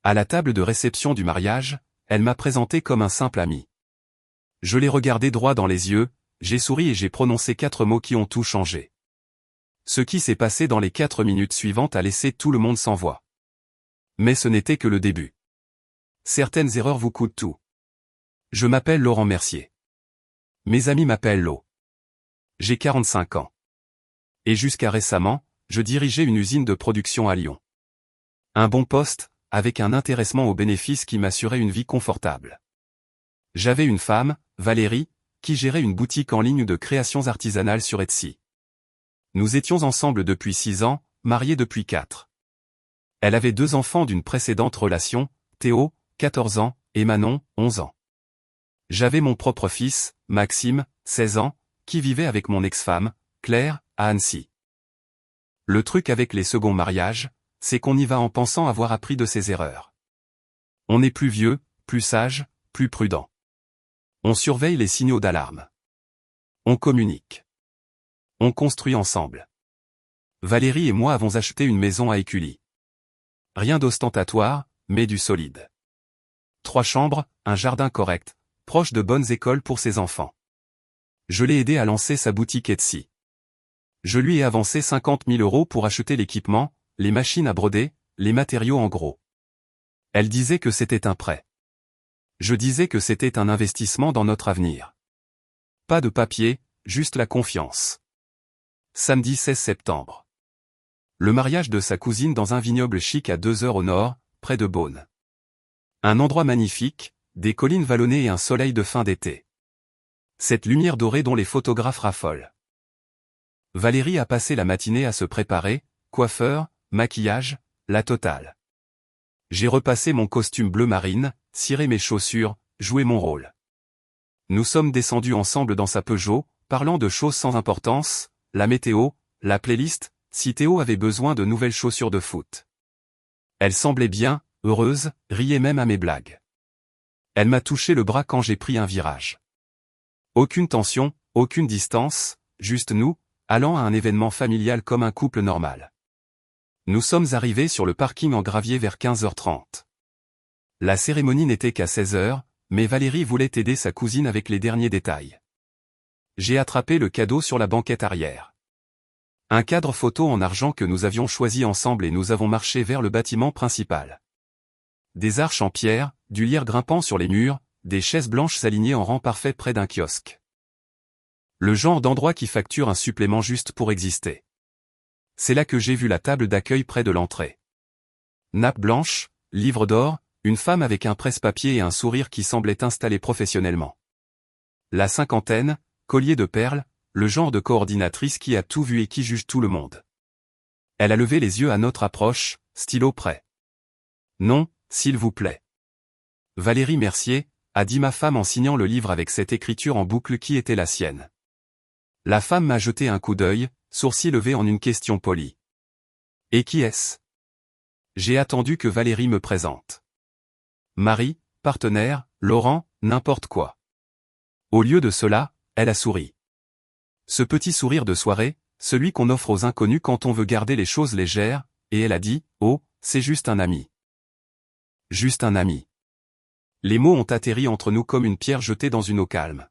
À la table de réception du mariage, elle m'a présenté comme un simple ami. Je l'ai regardé droit dans les yeux, j'ai souri et j'ai prononcé 4 mots qui ont tout changé. Ce qui s'est passé dans les 4 minutes suivantes a laissé tout le monde sans voix. Mais ce n'était que le début. Certaines erreurs vous coûtent tout. Je m'appelle Laurent Mercier. Mes amis m'appellent Lo. J'ai 45 ans. Et jusqu'à récemment, je dirigeais une usine de production à Lyon. Un bon poste, avec un intéressement aux bénéfices qui m'assurait une vie confortable. J'avais une femme, Valérie, qui gérait une boutique en ligne de créations artisanales sur Etsy. Nous étions ensemble depuis 6 ans, mariés depuis 4. Elle avait 2 enfants d'une précédente relation, Théo, 14 ans, et Manon, 11 ans. J'avais mon propre fils, Maxime, 16 ans, qui vivait avec mon ex-femme, Claire, à Annecy. Le truc avec les seconds mariages, c'est qu'on y va en pensant avoir appris de ses erreurs. On est plus vieux, plus sage, plus prudent. On surveille les signaux d'alarme. On communique. On construit ensemble. Valérie et moi avons acheté une maison à Écully. Rien d'ostentatoire, mais du solide. 3 chambres, un jardin correct, proche de bonnes écoles pour ses enfants. Je l'ai aidé à lancer sa boutique Etsy. Je lui ai avancé 50 000 € pour acheter l'équipement, les machines à broder, les matériaux en gros. Elle disait que c'était un prêt. Je disais que c'était un investissement dans notre avenir. Pas de papier, juste la confiance. Samedi 16 septembre. Le mariage de sa cousine dans un vignoble chic à 2 heures au nord, près de Beaune. Un endroit magnifique, des collines vallonnées et un soleil de fin d'été. Cette lumière dorée dont les photographes raffolent. Valérie a passé la matinée à se préparer, coiffeur, maquillage, la totale. J'ai repassé mon costume bleu marine, ciré mes chaussures, joué mon rôle. Nous sommes descendus ensemble dans sa Peugeot, parlant de choses sans importance, la météo, la playlist, si Théo avait besoin de nouvelles chaussures de foot. Elle semblait bien, heureuse, riait même à mes blagues. Elle m'a touché le bras quand j'ai pris un virage. Aucune tension, aucune distance, juste nous, allant à un événement familial comme un couple normal. Nous sommes arrivés sur le parking en gravier vers 15h30. La cérémonie n'était qu'à 16h, mais Valérie voulait aider sa cousine avec les derniers détails. J'ai attrapé le cadeau sur la banquette arrière. Un cadre photo en argent que nous avions choisi ensemble et nous avons marché vers le bâtiment principal. Des arches en pierre, du lierre grimpant sur les murs, des chaises blanches s'alignaient en rang parfait près d'un kiosque. Le genre d'endroit qui facture un supplément juste pour exister. C'est là que j'ai vu la table d'accueil près de l'entrée. Nappe blanche, livre d'or, une femme avec un presse-papier et un sourire qui semblait installé professionnellement. La cinquantaine, collier de perles, le genre de coordinatrice qui a tout vu et qui juge tout le monde. Elle a levé les yeux à notre approche, stylo prêt. Non, s'il vous plaît. Valérie Mercier, a dit ma femme en signant le livre avec cette écriture en boucle qui était la sienne. La femme m'a jeté un coup d'œil, sourcil levé en une question polie. Et qui est-ce? J'ai attendu que Valérie me présente. Marie, partenaire, Laurent, n'importe quoi. Au lieu de cela, elle a souri. Ce petit sourire de soirée, celui qu'on offre aux inconnus quand on veut garder les choses légères, et elle a dit, oh, c'est juste un ami. Juste un ami. Les mots ont atterri entre nous comme une pierre jetée dans une eau calme.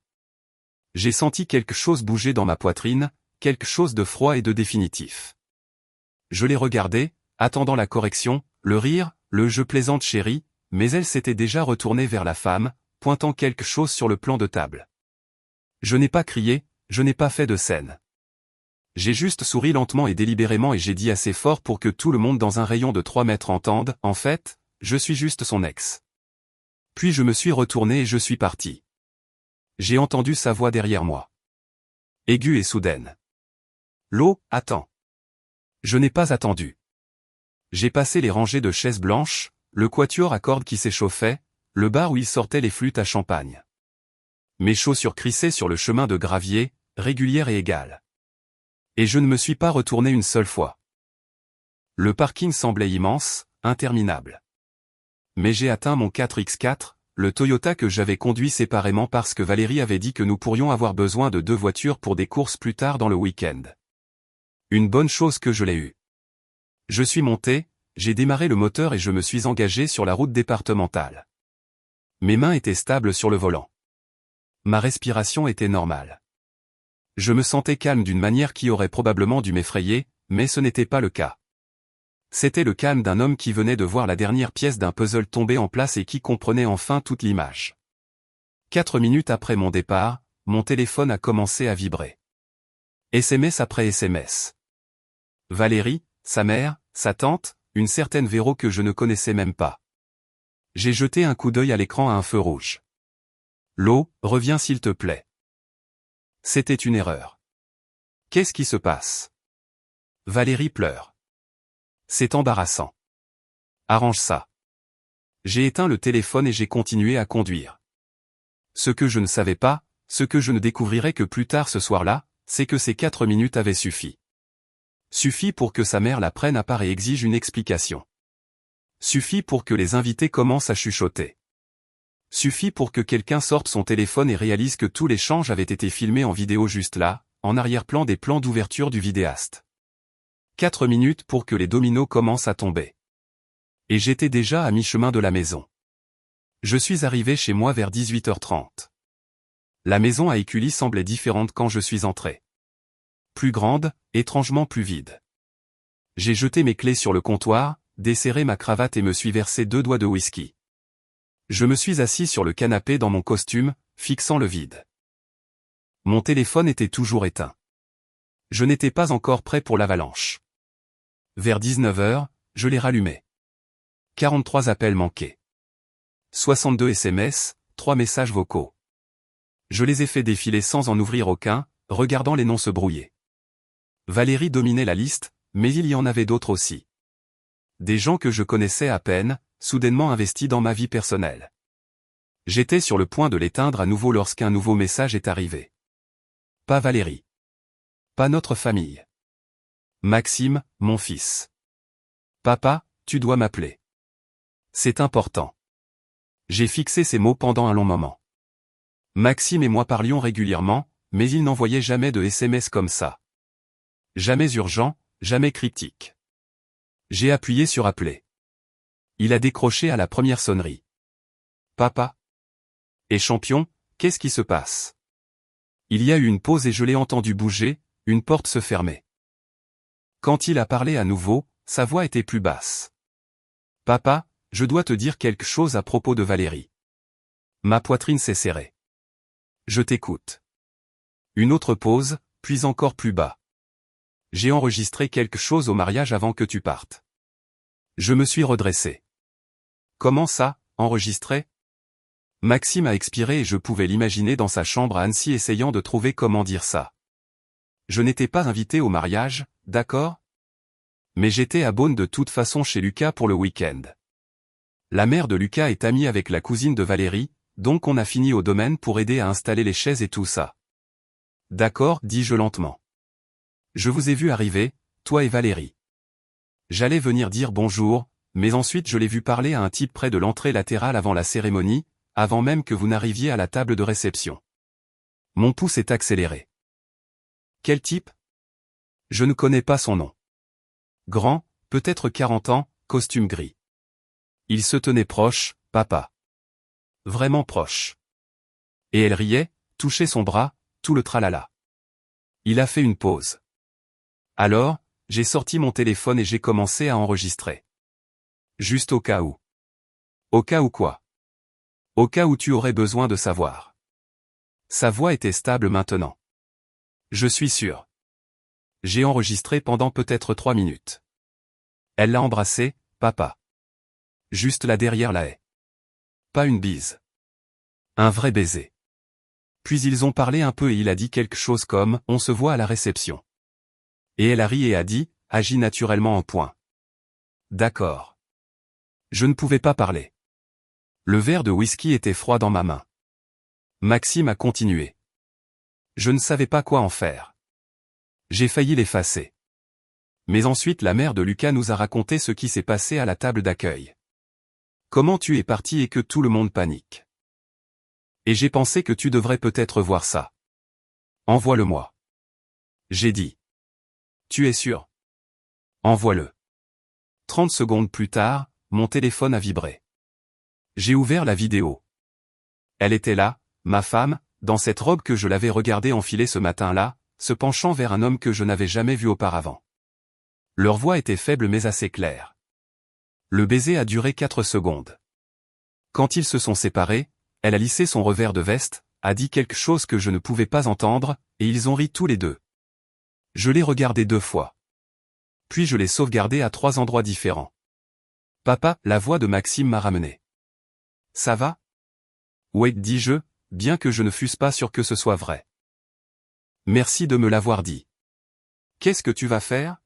J'ai senti quelque chose bouger dans ma poitrine, quelque chose de froid et de définitif. Je l'ai regardée, attendant la correction, le rire, le je plaisante chérie, mais elle s'était déjà retournée vers la femme, pointant quelque chose sur le plan de table. Je n'ai pas crié, je n'ai pas fait de scène. J'ai juste souri lentement et délibérément et j'ai dit assez fort pour que tout le monde dans un rayon de 3 mètres entende, en fait, je suis juste son ex. Puis je me suis retourné et je suis parti. J'ai entendu sa voix derrière moi. Aiguë et soudaine. Lo, attends. Je n'ai pas attendu. J'ai passé les rangées de chaises blanches, le quatuor à cordes qui s'échauffait, le bar où il sortait les flûtes à champagne. Mes chaussures crissaient sur le chemin de gravier, régulières et égales. Et je ne me suis pas retourné une seule fois. Le parking semblait immense, interminable. Mais j'ai atteint mon 4x4, le Toyota que j'avais conduit séparément parce que Valérie avait dit que nous pourrions avoir besoin de 2 voitures pour des courses plus tard dans le week-end. Une bonne chose que je l'ai eue. Je suis monté, j'ai démarré le moteur et je me suis engagé sur la route départementale. Mes mains étaient stables sur le volant. Ma respiration était normale. Je me sentais calme d'une manière qui aurait probablement dû m'effrayer, mais ce n'était pas le cas. C'était le calme d'un homme qui venait de voir la dernière pièce d'un puzzle tomber en place et qui comprenait enfin toute l'image. 4 minutes après mon départ, mon téléphone a commencé à vibrer. SMS après SMS. Valérie, sa mère, sa tante, une certaine Véro que je ne connaissais même pas. J'ai jeté un coup d'œil à l'écran à un feu rouge. L'eau, reviens s'il te plaît. C'était une erreur. Qu'est-ce qui se passe? Valérie pleure. C'est embarrassant. Arrange ça. J'ai éteint le téléphone et j'ai continué à conduire. Ce que je ne savais pas, ce que je ne découvrirais que plus tard ce soir-là, c'est que ces 4 minutes avaient suffi. Suffit pour que sa mère la prenne à part et exige une explication. Suffit pour que les invités commencent à chuchoter. Suffit pour que quelqu'un sorte son téléphone et réalise que tout l'échange avait été filmé en vidéo juste là, en arrière-plan des plans d'ouverture du vidéaste. 4 minutes pour que les dominos commencent à tomber. Et j'étais déjà à mi-chemin de la maison. Je suis arrivé chez moi vers 18h30. La maison à Écully semblait différente quand je suis entré. Plus grande, étrangement plus vide. J'ai jeté mes clés sur le comptoir, desserré ma cravate et me suis versé 2 doigts de whisky. Je me suis assis sur le canapé dans mon costume, fixant le vide. Mon téléphone était toujours éteint. Je n'étais pas encore prêt pour l'avalanche. Vers 19h, je l'ai rallumé. 43 appels manqués. 62 SMS, 3 messages vocaux. Je les ai fait défiler sans en ouvrir aucun, regardant les noms se brouiller. Valérie dominait la liste, mais il y en avait d'autres aussi. Des gens que je connaissais à peine, soudainement investis dans ma vie personnelle. J'étais sur le point de l'éteindre à nouveau lorsqu'un nouveau message est arrivé. Pas Valérie. Pas notre famille. Maxime, mon fils. Papa, tu dois m'appeler. C'est important. J'ai fixé ces mots pendant un long moment. Maxime et moi parlions régulièrement, mais il n'envoyait jamais de SMS comme ça. Jamais urgent, jamais cryptique. J'ai appuyé sur appeler. Il a décroché à la première sonnerie. Papa? Et champion, qu'est-ce qui se passe? Il y a eu une pause et je l'ai entendu bouger, une porte se fermer. Quand il a parlé à nouveau, sa voix était plus basse. Papa, je dois te dire quelque chose à propos de Valérie. Ma poitrine s'est serrée. Je t'écoute. Une autre pause, puis encore plus bas. J'ai enregistré quelque chose au mariage avant que tu partes. Je me suis redressé. Comment ça, enregistré? Maxime a expiré et je pouvais l'imaginer dans sa chambre à Annecy essayant de trouver comment dire ça. Je n'étais pas invité au mariage, d'accord? Mais j'étais à Beaune de toute façon chez Lucas pour le week-end. La mère de Lucas est amie avec la cousine de Valérie, donc on a fini au domaine pour aider à installer les chaises et tout ça. D'accord, dis-je lentement. Je vous ai vu arriver, toi et Valérie. J'allais venir dire bonjour, mais ensuite je l'ai vu parler à un type près de l'entrée latérale avant la cérémonie, avant même que vous n'arriviez à la table de réception. Mon pouls s'est accéléré. Quel type? Je ne connais pas son nom. Grand, peut-être 40 ans, costume gris. Il se tenait proche, papa. Vraiment proche. Et elle riait, touchait son bras, tout le tralala. Il a fait une pause. Alors, j'ai sorti mon téléphone et j'ai commencé à enregistrer. Juste au cas où. Au cas où quoi? Au cas où tu aurais besoin de savoir. Sa voix était stable maintenant. Je suis sûr. J'ai enregistré pendant peut-être 3 minutes. Elle l'a embrassé, papa. Juste là derrière la haie. Pas une bise. Un vrai baiser. Puis ils ont parlé un peu et il a dit quelque chose comme « On se voit à la réception ». Et elle a ri et a dit « Agis naturellement en point ». D'accord. Je ne pouvais pas parler. Le verre de whisky était froid dans ma main. Maxime a continué. Je ne savais pas quoi en faire. J'ai failli l'effacer. Mais ensuite la mère de Lucas nous a raconté ce qui s'est passé à la table d'accueil. Comment tu es parti et que tout le monde panique. Et j'ai pensé que tu devrais peut-être voir ça. Envoie-le-moi. J'ai dit. Tu es sûr? Envoie-le. 30 secondes plus tard, mon téléphone a vibré. J'ai ouvert la vidéo. Elle était là, ma femme, dans cette robe que je l'avais regardée enfiler ce matin-là, se penchant vers un homme que je n'avais jamais vu auparavant. Leur voix était faible mais assez claire. Le baiser a duré 4 secondes. Quand ils se sont séparés, elle a lissé son revers de veste, a dit quelque chose que je ne pouvais pas entendre, et ils ont ri tous les deux. Je l'ai regardé 2 fois. Puis je l'ai sauvegardé à 3 endroits différents. Papa, la voix de Maxime m'a ramené. Ça va? Oui, dis-je, bien que je ne fusse pas sûr que ce soit vrai. Merci de me l'avoir dit. Qu'est-ce que tu vas faire?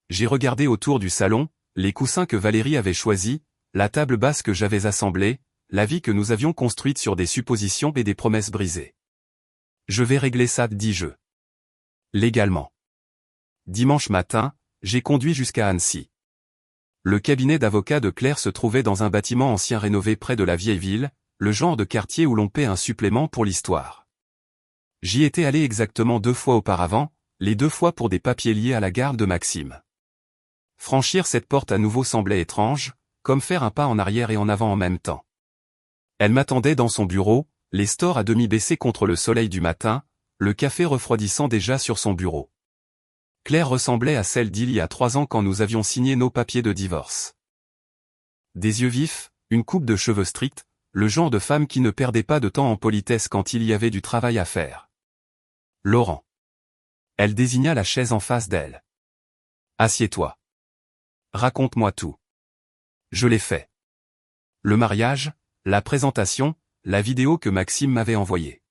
J'ai regardé autour du salon, les coussins que Valérie avait choisis, la table basse que j'avais assemblée, la vie que nous avions construite sur des suppositions et des promesses brisées. Je vais régler ça, dis-je. Légalement. Dimanche matin, j'ai conduit jusqu'à Annecy. Le cabinet d'avocats de Claire se trouvait dans un bâtiment ancien rénové près de la vieille ville, le genre de quartier où l'on paie un supplément pour l'histoire. J'y étais allé exactement 2 fois auparavant, les 2 fois pour des papiers liés à la garde de Maxime. Franchir cette porte à nouveau semblait étrange, comme faire un pas en arrière et en avant en même temps. Elle m'attendait dans son bureau, les stores à demi baissés contre le soleil du matin, le café refroidissant déjà sur son bureau. Claire ressemblait à celle d'il y a 3 ans quand nous avions signé nos papiers de divorce. Des yeux vifs, une coupe de cheveux stricts, le genre de femme qui ne perdait pas de temps en politesse quand il y avait du travail à faire. Laurent. Elle désigna la chaise en face d'elle. Assieds-toi. Raconte-moi tout. Je l'ai fait. Le mariage, la présentation, la vidéo que Maxime m'avait envoyée.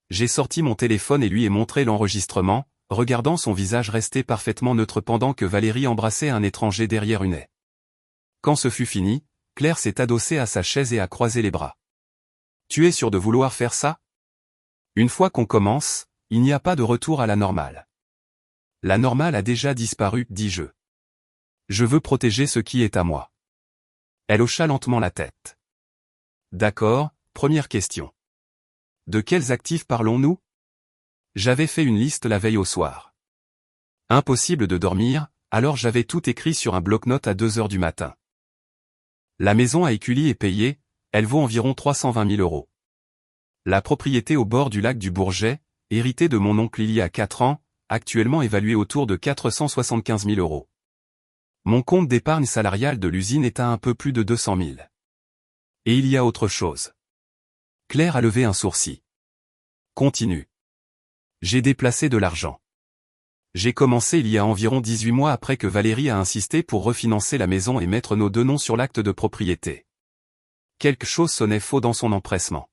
J'ai sorti mon téléphone et lui ai montré l'enregistrement, regardant son visage rester parfaitement neutre pendant que Valérie embrassait un étranger derrière une haie. Quand ce fut fini, Claire s'est adossée à sa chaise et a croisé les bras. Tu es sûr de vouloir faire ça? Une fois qu'on commence, il n'y a pas de retour à la normale. La normale a déjà disparu, dis-je. Je veux protéger ce qui est à moi. Elle hocha lentement la tête. D'accord, première question. De quels actifs parlons-nous? J'avais fait une liste la veille au soir. Impossible de dormir, alors j'avais tout écrit sur un bloc-notes à 2 heures du matin. La maison à Écully est payée, elle vaut environ 320 000 €. La propriété au bord du lac du Bourget, héritée de mon oncle il y a 4 ans, actuellement évaluée autour de 475 000 €. Mon compte d'épargne salariale de l'usine est à un peu plus de 200 000. Et il y a autre chose. Claire a levé un sourcil. Continue. J'ai déplacé de l'argent. J'ai commencé il y a environ 18 mois après que Valérie a insisté pour refinancer la maison et mettre nos 2 noms sur l'acte de propriété. Quelque chose sonnait faux dans son empressement.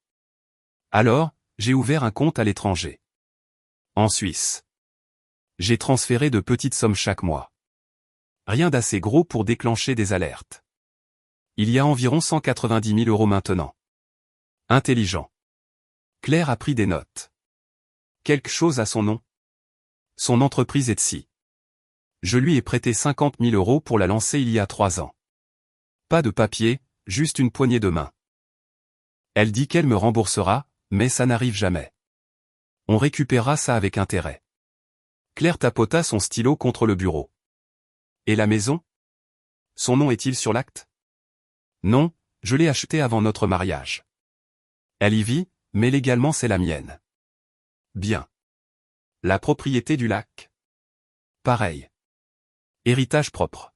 Alors, j'ai ouvert un compte à l'étranger. En Suisse. J'ai transféré de petites sommes chaque mois. Rien d'assez gros pour déclencher des alertes. Il y a environ 190 000 € maintenant. Intelligent. Claire a pris des notes. Quelque chose à son nom. Son entreprise Etsy. Je lui ai prêté 50 000 € pour la lancer il y a 3 ans. Pas de papier, juste une poignée de main. Elle dit qu'elle me remboursera, mais ça n'arrive jamais. On récupérera ça avec intérêt. Claire tapota son stylo contre le bureau. Et la maison? Son nom est-il sur l'acte? Non, je l'ai achetée avant notre mariage. Elle y vit, mais légalement c'est la mienne. Bien. La propriété du lac? Pareil. Héritage propre.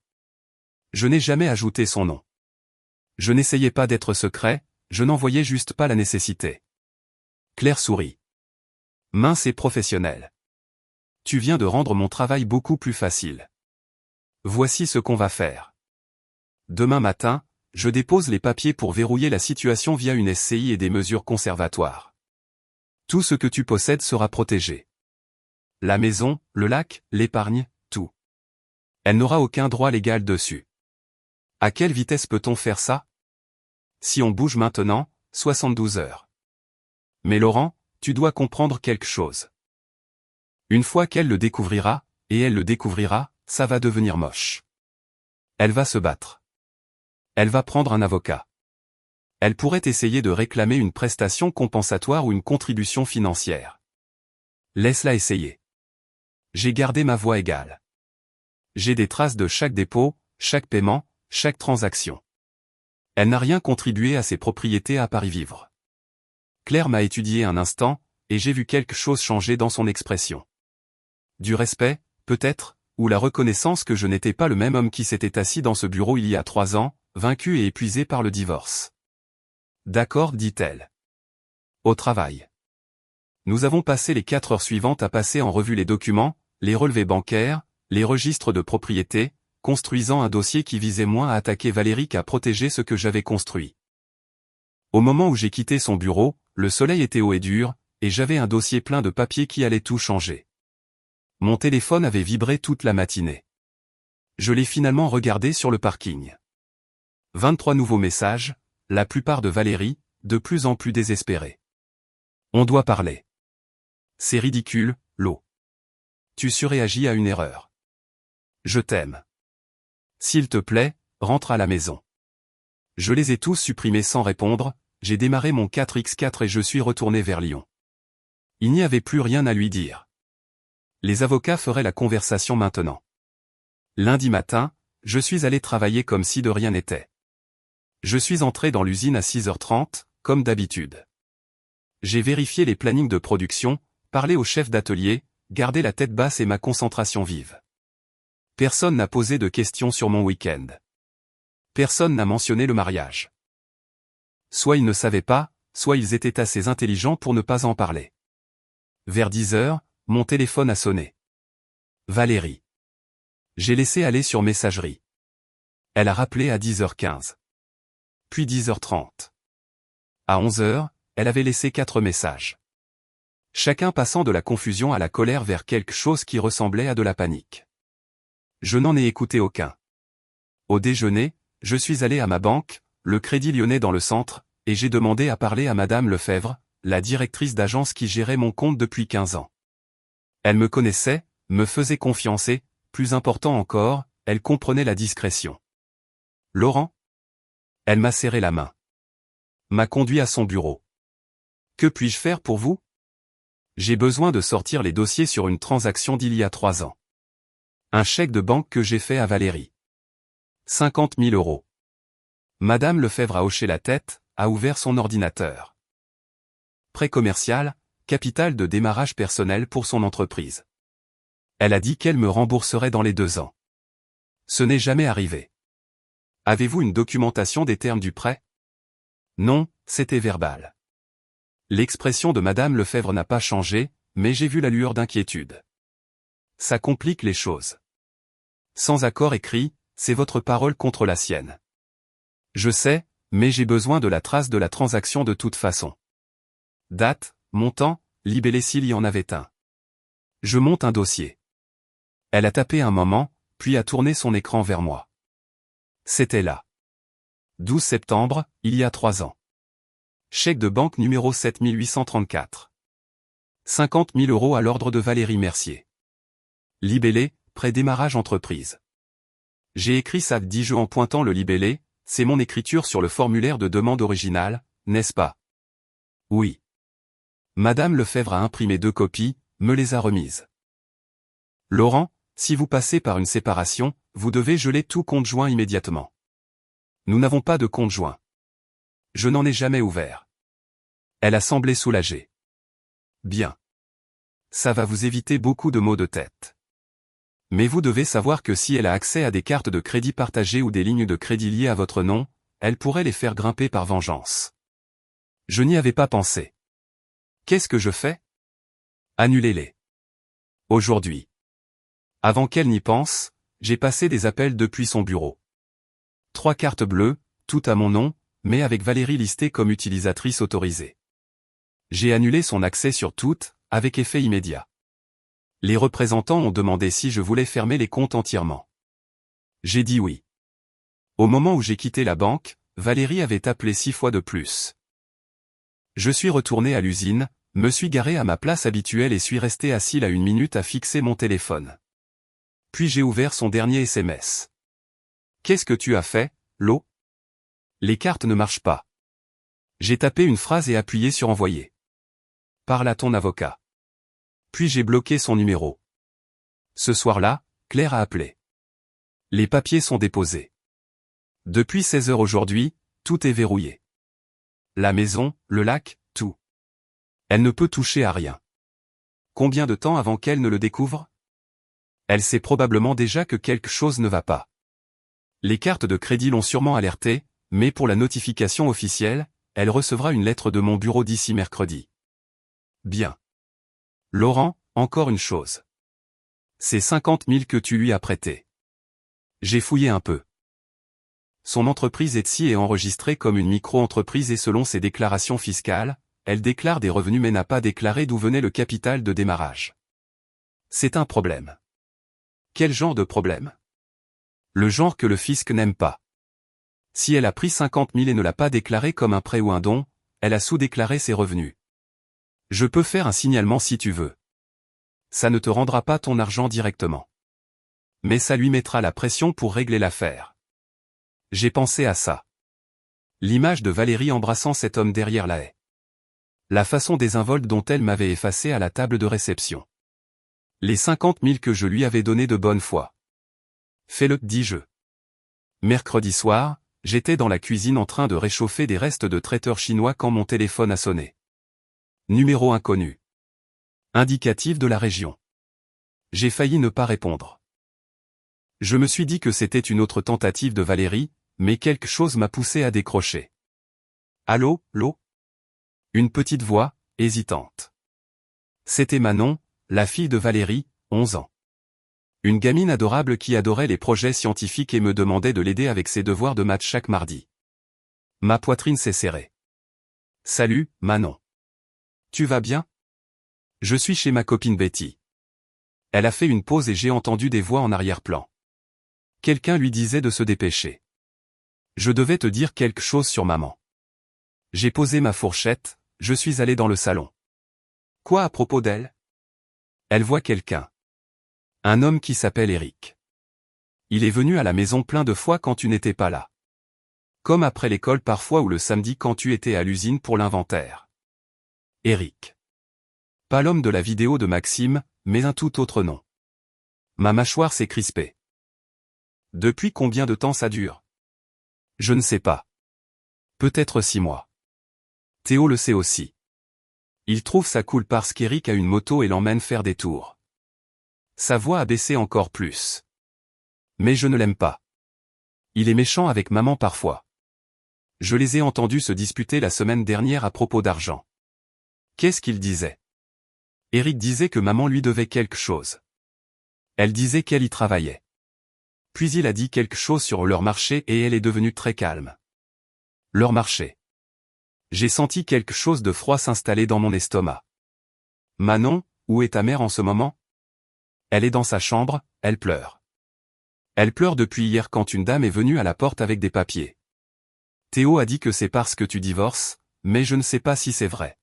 Je n'ai jamais ajouté son nom. Je n'essayais pas d'être secret, je n'en voyais juste pas la nécessité. Claire sourit. Mince et professionnelle. Tu viens de rendre mon travail beaucoup plus facile. Voici ce qu'on va faire. Demain matin, je dépose les papiers pour verrouiller la situation via une SCI et des mesures conservatoires. Tout ce que tu possèdes sera protégé. La maison, le lac, l'épargne, tout. Elle n'aura aucun droit légal dessus. À quelle vitesse peut-on faire ça? Si on bouge maintenant, 72 heures. Mais Laurent, tu dois comprendre quelque chose. Une fois qu'elle le découvrira, et elle le découvrira, ça va devenir moche. Elle va se battre. Elle va prendre un avocat. Elle pourrait essayer de réclamer une prestation compensatoire ou une contribution financière. Laisse-la essayer. J'ai gardé ma voix égale. J'ai des traces de chaque dépôt, chaque paiement, chaque transaction. Elle n'a rien contribué à ses propriétés à Paris Vivre. Claire m'a étudié un instant, et j'ai vu quelque chose changer dans son expression. Du respect, peut-être, ou la reconnaissance que je n'étais pas le même homme qui s'était assis dans ce bureau il y a 3 ans, vaincu et épuisé par le divorce. D'accord, dit-elle. Au travail. Nous avons passé les 4 heures suivantes à passer en revue les documents, les relevés bancaires, les registres de propriété, construisant un dossier qui visait moins à attaquer Valérie qu'à protéger ce que j'avais construit. Au moment où j'ai quitté son bureau, le soleil était haut et dur, et j'avais un dossier plein de papiers qui allait tout changer. Mon téléphone avait vibré toute la matinée. Je l'ai finalement regardé sur le parking. 23 nouveaux messages, la plupart de Valérie, de plus en plus désespérée. On doit parler. C'est ridicule, Lo. Tu surréagis à une erreur. Je t'aime. S'il te plaît, rentre à la maison. Je les ai tous supprimés sans répondre, j'ai démarré mon 4x4 et je suis retourné vers Lyon. Il n'y avait plus rien à lui dire. Les avocats feraient la conversation maintenant. Lundi matin, je suis allé travailler comme si de rien n'était. Je suis entré dans l'usine à 6h30, comme d'habitude. J'ai vérifié les plannings de production, parlé au chef d'atelier, gardé la tête basse et ma concentration vive. Personne n'a posé de questions sur mon week-end. Personne n'a mentionné le mariage. Soit ils ne savaient pas, soit ils étaient assez intelligents pour ne pas en parler. Vers 10h, mon téléphone a sonné. Valérie. J'ai laissé aller sur messagerie. Elle a rappelé à 10h15. Puis 10h30. À 11h, elle avait laissé 4 messages. Chacun passant de la confusion à la colère vers quelque chose qui ressemblait à de la panique. Je n'en ai écouté aucun. Au déjeuner, je suis allé à ma banque, le Crédit Lyonnais dans le centre, et j'ai demandé à parler à Madame Lefebvre, la directrice d'agence qui gérait mon compte depuis 15 ans. Elle me connaissait, me faisait confiance et, plus important encore, elle comprenait la discrétion. Laurent ? Elle m'a serré la main. M'a conduit à son bureau. Que puis-je faire pour vous ? J'ai besoin de sortir les dossiers sur une transaction d'il y a 3 ans. Un chèque de banque que j'ai fait à Valérie. 50 000 €. Madame Lefebvre a hoché la tête, a ouvert son ordinateur. Prêt commercial, capital de démarrage personnel pour son entreprise. Elle a dit qu'elle me rembourserait dans les 2 ans. Ce n'est jamais arrivé. Avez-vous une documentation des termes du prêt ? Non, c'était verbal. L'expression de Madame Lefebvre n'a pas changé, mais j'ai vu la lueur d'inquiétude. Ça complique les choses. Sans accord écrit, c'est votre parole contre la sienne. Je sais, mais j'ai besoin de la trace de la transaction de toute façon. Date, montant, libellé s'il y en avait un. Je monte un dossier. Elle a tapé un moment, puis a tourné son écran vers moi. C'était là. 12 septembre, il y a 3 ans. Chèque de banque numéro 7834. 50 000 € à l'ordre de Valérie Mercier. Libellé, pré-démarrage entreprise. J'ai écrit ça 10 jeux en pointant le libellé, c'est mon écriture sur le formulaire de demande originale, n'est-ce pas ? Oui. Madame Lefebvre a imprimé 2 copies, me les a remises. Laurent, si vous passez par une séparation, vous devez geler tout compte joint immédiatement. Nous n'avons pas de compte joint. Je n'en ai jamais ouvert. Elle a semblé soulagée. Bien. Ça va vous éviter beaucoup de maux de tête. Mais vous devez savoir que si elle a accès à des cartes de crédit partagées ou des lignes de crédit liées à votre nom, elle pourrait les faire grimper par vengeance. Je n'y avais pas pensé. Qu'est-ce que je fais ? Annulez-les. Aujourd'hui. Avant qu'elle n'y pense, j'ai passé des appels depuis son bureau. 3 cartes bleues, toutes à mon nom, mais avec Valérie listée comme utilisatrice autorisée. J'ai annulé son accès sur toutes, avec effet immédiat. Les représentants ont demandé si je voulais fermer les comptes entièrement. J'ai dit oui. Au moment où j'ai quitté la banque, Valérie avait appelé 6 fois de plus. Je suis retourné à l'usine, me suis garé à ma place habituelle et suis resté assis là 1 minute à fixer mon téléphone. Puis j'ai ouvert son dernier SMS. Qu'est-ce que tu as fait, Lo ? Les cartes ne marchent pas. J'ai tapé une phrase et appuyé sur envoyer. Parle à ton avocat. Puis j'ai bloqué son numéro. Ce soir-là, Claire a appelé. Les papiers sont déposés. Depuis 16 heures aujourd'hui, tout est verrouillé. La maison, le lac, tout. Elle ne peut toucher à rien. Combien de temps avant qu'elle ne le découvre? Elle sait probablement déjà que quelque chose ne va pas. Les cartes de crédit l'ont sûrement alertée, mais pour la notification officielle, elle recevra une lettre de mon bureau d'ici mercredi. Bien. Laurent, encore une chose. C'est 50 000 que tu lui as prêté. J'ai fouillé un peu. Son entreprise Etsy est enregistrée comme une micro-entreprise et selon ses déclarations fiscales, elle déclare des revenus mais n'a pas déclaré d'où venait le capital de démarrage. C'est un problème. Quel genre de problème? Le genre que le fisc n'aime pas. Si elle a pris 50 000 et ne l'a pas déclaré comme un prêt ou un don, elle a sous-déclaré ses revenus. Je peux faire un signalement si tu veux. Ça ne te rendra pas ton argent directement. Mais ça lui mettra la pression pour régler l'affaire. J'ai pensé à ça. L'image de Valérie embrassant cet homme derrière la haie. La façon désinvolte dont elle m'avait effacé à la table de réception. Les 50 000 que je lui avais donnés de bonne foi. Fais-le, dis-je. Mercredi soir, j'étais dans la cuisine en train de réchauffer des restes de traiteur chinois quand mon téléphone a sonné. Numéro inconnu. Indicatif de la région. J'ai failli ne pas répondre. Je me suis dit que c'était une autre tentative de Valérie, mais quelque chose m'a poussé à décrocher. Allô, Lo? Une petite voix, hésitante. C'était Manon, la fille de Valérie, 11 ans. Une gamine adorable qui adorait les projets scientifiques et me demandait de l'aider avec ses devoirs de maths chaque mardi. Ma poitrine s'est serrée. Salut, Manon. Tu vas bien? Je suis chez ma copine Betty. Elle a fait une pause et j'ai entendu des voix en arrière-plan. Quelqu'un lui disait de se dépêcher. Je devais te dire quelque chose sur maman. J'ai posé ma fourchette, je suis allé dans le salon. Quoi à propos d'elle? Elle voit quelqu'un. Un homme qui s'appelle Eric. Il est venu à la maison plein de fois quand tu n'étais pas là. Comme après l'école parfois ou le samedi quand tu étais à l'usine pour l'inventaire. Eric. Pas l'homme de la vidéo de Maxime, mais un tout autre nom. Ma mâchoire s'est crispée. Depuis combien de temps ça dure? Je ne sais pas. Peut-être 6 mois. Théo le sait aussi. Il trouve ça cool parce qu'Eric a une moto et l'emmène faire des tours. Sa voix a baissé encore plus. Mais je ne l'aime pas. Il est méchant avec maman parfois. Je les ai entendus se disputer la semaine dernière à propos d'argent. Qu'est-ce qu'il disait? Eric disait que maman lui devait quelque chose. Elle disait qu'elle y travaillait. Puis il a dit quelque chose sur leur marché et elle est devenue très calme. Leur marché. J'ai senti quelque chose de froid s'installer dans mon estomac. Manon, où est ta mère en ce moment? Elle est dans sa chambre, elle pleure. Elle pleure depuis hier quand une dame est venue à la porte avec des papiers. Théo a dit que c'est parce que tu divorces, mais je ne sais pas si c'est vrai.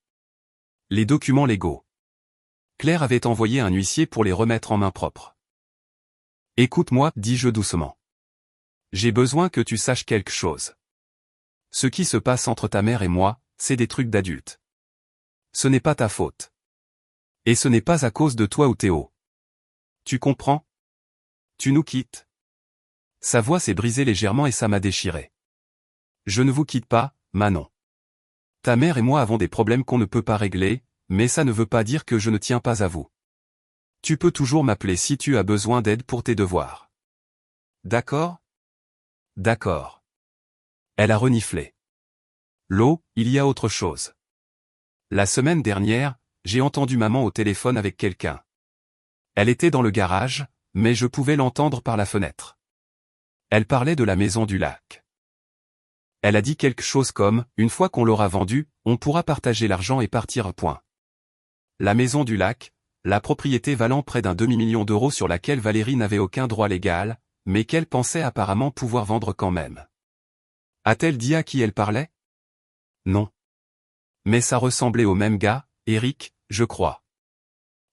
Les documents légaux. Claire avait envoyé un huissier pour les remettre en main propre. Écoute-moi, dis-je doucement. J'ai besoin que tu saches quelque chose. Ce qui se passe entre ta mère et moi, c'est des trucs d'adultes. Ce n'est pas ta faute. Et ce n'est pas à cause de toi ou Théo. Tu comprends? Tu nous quittes. Sa voix s'est brisée légèrement et ça m'a déchiré. Je ne vous quitte pas, Manon. Ta mère et moi avons des problèmes qu'on ne peut pas régler, mais ça ne veut pas dire que je ne tiens pas à vous. Tu peux toujours m'appeler si tu as besoin d'aide pour tes devoirs. D'accord? D'accord. Elle a reniflé. Lo, il y a autre chose. La semaine dernière, j'ai entendu maman au téléphone avec quelqu'un. Elle était dans le garage, mais je pouvais l'entendre par la fenêtre. Elle parlait de la maison du lac. Elle a dit quelque chose comme, une fois qu'on l'aura vendue, on pourra partager l'argent et partir. Point. La maison du lac, la propriété valant près d'un demi-million d'euros sur laquelle Valérie n'avait aucun droit légal, mais qu'elle pensait apparemment pouvoir vendre quand même. A-t-elle dit à qui elle parlait? Non. Mais ça ressemblait au même gars, Eric, je crois.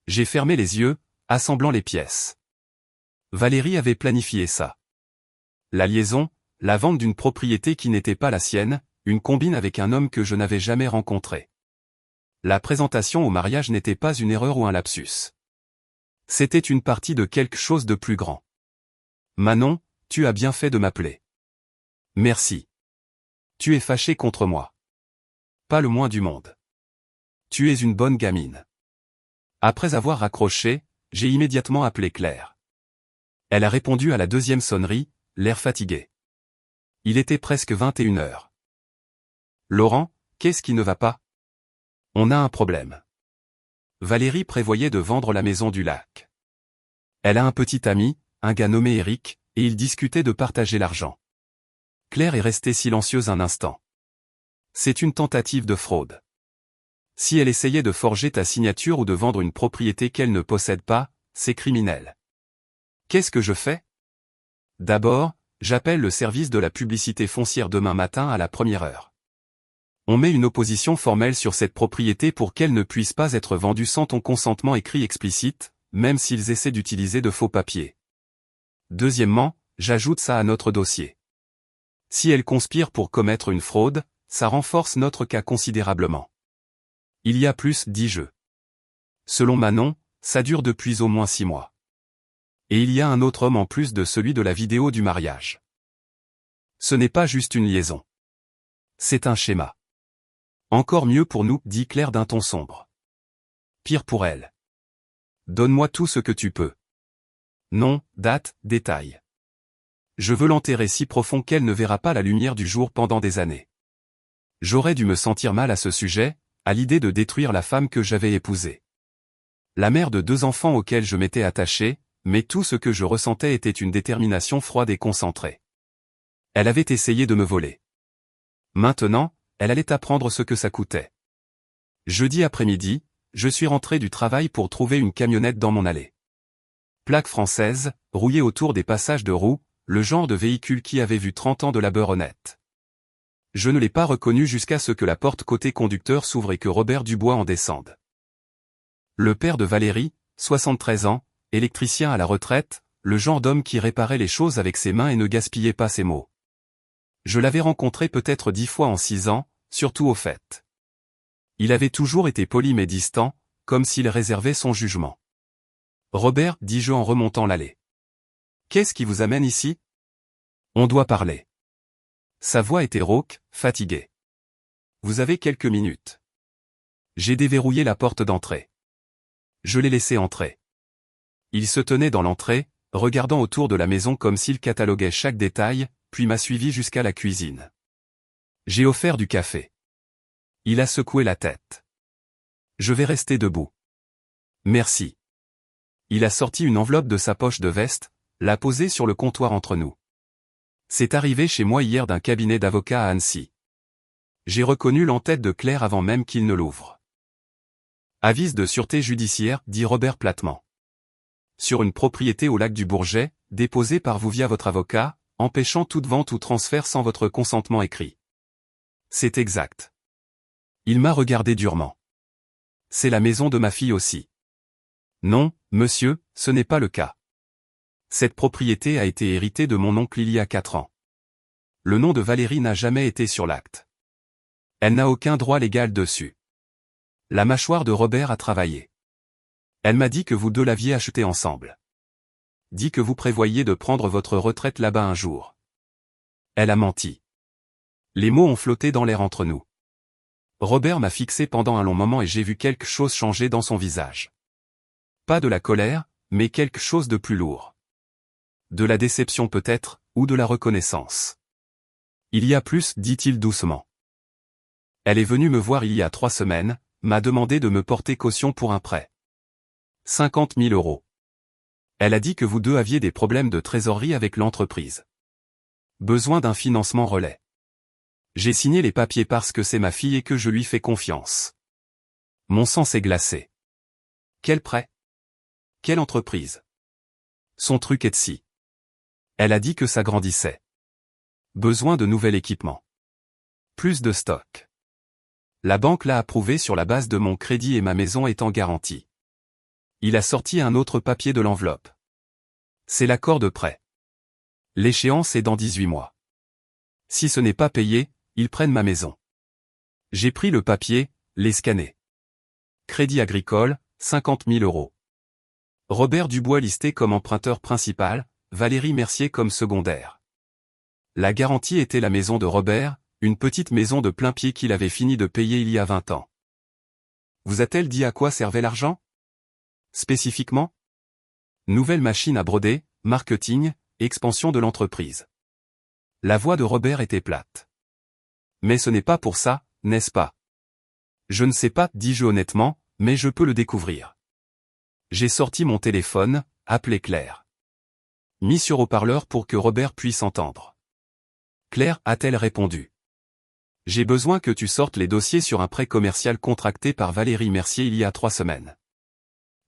J'ai fermé les yeux, assemblant les pièces. Valérie avait planifié ça. La liaison, la vente d'une propriété qui n'était pas la sienne, une combine avec un homme que je n'avais jamais rencontré. La présentation au mariage n'était pas une erreur ou un lapsus. C'était une partie de quelque chose de plus grand. Manon, tu as bien fait de m'appeler. Merci. Tu es fâché contre moi. Pas le moins du monde. Tu es une bonne gamine. Après avoir raccroché, j'ai immédiatement appelé Claire. Elle a répondu à la deuxième sonnerie, l'air fatigué. Il était presque 21 heures. Laurent, qu'est-ce qui ne va pas? On a un problème. Valérie prévoyait de vendre la maison du lac. Elle a un petit ami, un gars nommé Eric, et ils discutaient de partager l'argent. Claire est restée silencieuse un instant. C'est une tentative de fraude. Si elle essayait de forger ta signature ou de vendre une propriété qu'elle ne possède pas, c'est criminel. Qu'est-ce que je fais? D'abord, j'appelle le service de la publicité foncière demain matin à la première heure. On met une opposition formelle sur cette propriété pour qu'elle ne puisse pas être vendue sans ton consentement écrit explicite, même s'ils essaient d'utiliser de faux papiers. Deuxièmement, j'ajoute ça à notre dossier. Si elle conspire pour commettre une fraude, ça renforce notre cas considérablement. Il y a plus, dis-je. Selon Manon, ça dure depuis au moins 6 mois. Et il y a un autre homme en plus de celui de la vidéo du mariage. Ce n'est pas juste une liaison. C'est un schéma. Encore mieux pour nous, dit Claire d'un ton sombre. Pire pour elle. Donne-moi tout ce que tu peux. Nom, date, détail. Je veux l'enterrer si profond qu'elle ne verra pas la lumière du jour pendant des années. J'aurais dû me sentir mal à ce sujet, à l'idée de détruire la femme que j'avais épousée. La mère de 2 enfants auxquels je m'étais attaché, mais tout ce que je ressentais était une détermination froide et concentrée. Elle avait essayé de me voler. Maintenant, elle allait apprendre ce que ça coûtait. Jeudi après-midi, je suis rentré du travail pour trouver une camionnette dans mon allée. Plaque française, rouillée autour des passages de roues, le genre de véhicule qui avait vu 30 ans de labeur honnête. Je ne l'ai pas reconnu jusqu'à ce que la porte côté conducteur s'ouvre et que Robert Dubois en descende. Le père de Valérie, 73 ans, électricien à la retraite, le genre d'homme qui réparait les choses avec ses mains et ne gaspillait pas ses mots. Je l'avais rencontré peut-être 10 fois en 6 ans, surtout aux fêtes. Il avait toujours été poli mais distant, comme s'il réservait son jugement. Robert, dis-je en remontant l'allée. Qu'est-ce qui vous amène ici? On doit parler. Sa voix était rauque, fatiguée. Vous avez quelques minutes. J'ai déverrouillé la porte d'entrée. Je l'ai laissé entrer. Il se tenait dans l'entrée, regardant autour de la maison comme s'il cataloguait chaque détail, puis m'a suivi jusqu'à la cuisine. J'ai offert du café. Il a secoué la tête. Je vais rester debout. Merci. Il a sorti une enveloppe de sa poche de veste, l'a posée sur le comptoir entre nous. C'est arrivé chez moi hier d'un cabinet d'avocats à Annecy. J'ai reconnu l'entête de Claire avant même qu'il ne l'ouvre. Avis de sûreté judiciaire, dit Robert platement. Sur une propriété au lac du Bourget, déposée par vous via votre avocat, empêchant toute vente ou transfert sans votre consentement écrit. C'est exact. Il m'a regardé durement. C'est la maison de ma fille aussi. Non, monsieur, ce n'est pas le cas. Cette propriété a été héritée de mon oncle il y a 4 ans. Le nom de Valérie n'a jamais été sur l'acte. Elle n'a aucun droit légal dessus. La mâchoire de Robert a travaillé. Elle m'a dit que vous deux l'aviez acheté ensemble. Dit que vous prévoyiez de prendre votre retraite là-bas un jour. Elle a menti. Les mots ont flotté dans l'air entre nous. Robert m'a fixé pendant un long moment et j'ai vu quelque chose changer dans son visage. Pas de la colère, mais quelque chose de plus lourd. De la déception peut-être, ou de la reconnaissance. Il y a plus, dit-il doucement. Elle est venue me voir il y a 3 semaines, m'a demandé de me porter caution pour un prêt. 50 000 €. Elle a dit que vous deux aviez des problèmes de trésorerie avec l'entreprise. Besoin d'un financement relais. J'ai signé les papiers parce que c'est ma fille et que je lui fais confiance. Mon sang s'est glacé. Quel prêt? Quelle entreprise? Son truc Etsy. Elle a dit que ça grandissait. Besoin de nouvel équipement. Plus de stock. La banque l'a approuvé sur la base de mon crédit et ma maison est en garantie. Il a sorti un autre papier de l'enveloppe. C'est l'accord de prêt. L'échéance est dans 18 mois. Si ce n'est pas payé, ils prennent ma maison. J'ai pris le papier, l'ai scanné. Crédit agricole, 50 000 €. Robert Dubois listé comme emprunteur principal, Valérie Mercier comme secondaire. La garantie était la maison de Robert, une petite maison de plein pied qu'il avait fini de payer il y a 20 ans. Vous a-t-elle dit à quoi servait l'argent? Spécifiquement? Nouvelle machine à broder, marketing, expansion de l'entreprise. La voix de Robert était plate. Mais ce n'est pas pour ça, n'est-ce pas? Je ne sais pas, dis-je honnêtement, mais je peux le découvrir. J'ai sorti mon téléphone, appelé Claire. Mis sur haut-parleur pour que Robert puisse entendre. Claire, a-t-elle répondu. J'ai besoin que tu sortes les dossiers sur un prêt commercial contracté par Valérie Mercier il y a 3 semaines.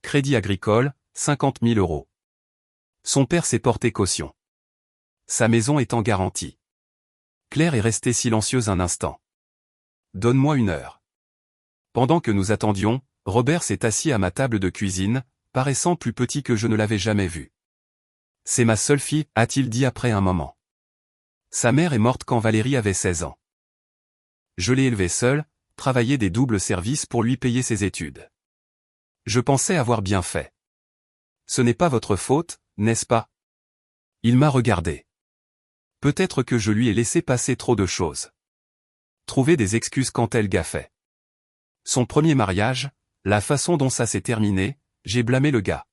Crédit agricole, 50 000 €. Son père s'est porté caution. Sa maison est en garantie. Claire est restée silencieuse un instant. Donne-moi 1 heure. Pendant que nous attendions, Robert s'est assis à ma table de cuisine, paraissant plus petit que je ne l'avais jamais vu. C'est ma seule fille, a-t-il dit après un moment. Sa mère est morte quand Valérie avait 16 ans. Je l'ai élevée seule, travaillé des doubles services pour lui payer ses études. Je pensais avoir bien fait. Ce n'est pas votre faute, n'est-ce pas? Il m'a regardé. Peut-être que je lui ai laissé passer trop de choses. Trouver des excuses quand elle gaffait. Son premier mariage, la façon dont ça s'est terminé, j'ai blâmé le gars.